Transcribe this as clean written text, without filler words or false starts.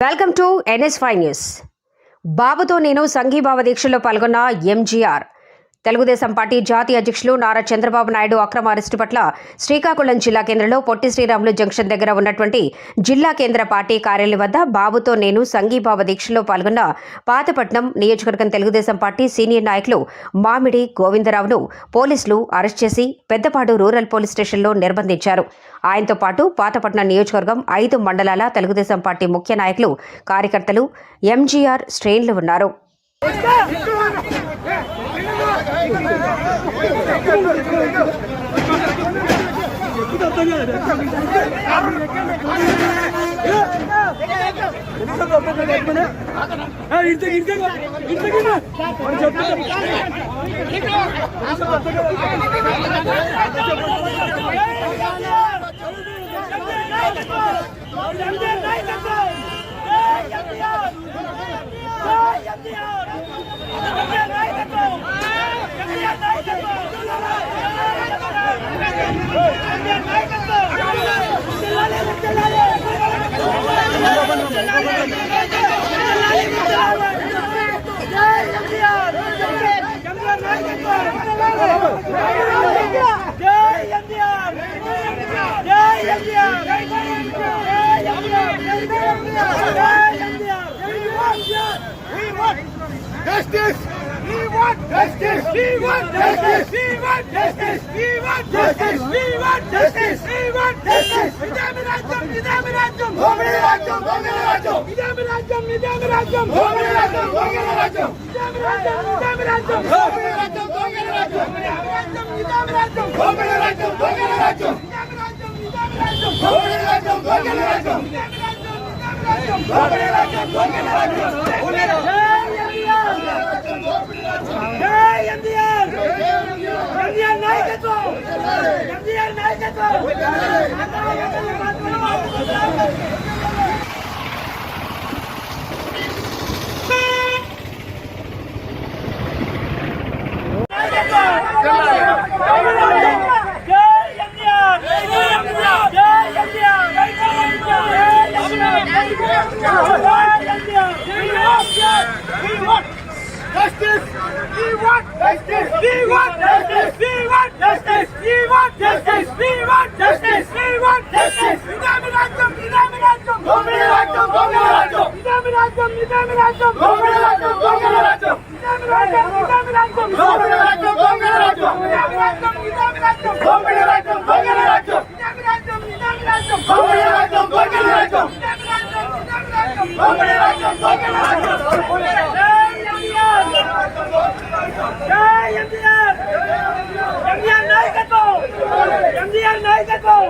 Welcome to NS5 news. బాబుతో నేను సంఘీభావ దీక్షలో పాల్గొన్న ఎంజీఆర్. తెలుగుదేశం పార్టీ జాతీయ అధ్యక్షులు నారా చంద్రబాబు నాయుడు అక్రమ అరెస్టు పట్ల శ్రీకాకుళం జిల్లా కేంద్రంలో పొట్టి శ్రీరాములు జంక్షన్ దగ్గర ఉన్నటువంటి జిల్లా కేంద్ర పార్టీ కార్యాలయం వద్ద బాబుతో నేను సంఘీభావ దీక్షలో పాల్గొన్న పాతపట్నం నియోజకవర్గం తెలుగుదేశం పార్టీ సీనియర్ నాయకులు మామిడి గోవిందరావును పోలీసులు అరెస్ట్ చేసి పెద్దపాడు రూరల్ పోలీస్ స్టేషన్లో నిర్బంధించారు. ఆయనతో పాటు పాతపట్నం నియోజకవర్గం 5 మండలాల తెలుగుదేశం పార్టీ ముఖ్య నాయకులు, కార్యకర్తలు, ఎంజీఆర్ శ్రేణులు ఉన్నారు. Justice! We want justice! We want justice! We want justice! We want justice! We want justice! We want justice! Nidamiraajam! Nidamiraajam! Nidamiraajam! Nidamiraajam! Nidamiraajam! Nidamiraajam! Nidamiraajam! Nidamiraajam! Nidamiraajam! Nidamiraajam! Justice! We want justice! We want justice! We want justice! We want justice! We want justice! We want justice! Nidamiraajam! Nidamiraajam! Nidamiraajam! Nidamiraajam! Nidamiraajam! Nidamiraajam! Nidamiraajam! Nidamiraajam! Nidamiraajam! Nidamiraajam! Nidamiraajam! Nidamiraajam! Nidamiraajam! Nidamiraajam! Nidamiraajam! Nidamiraajam! Nidamiraajam! MDR నాయకత్వం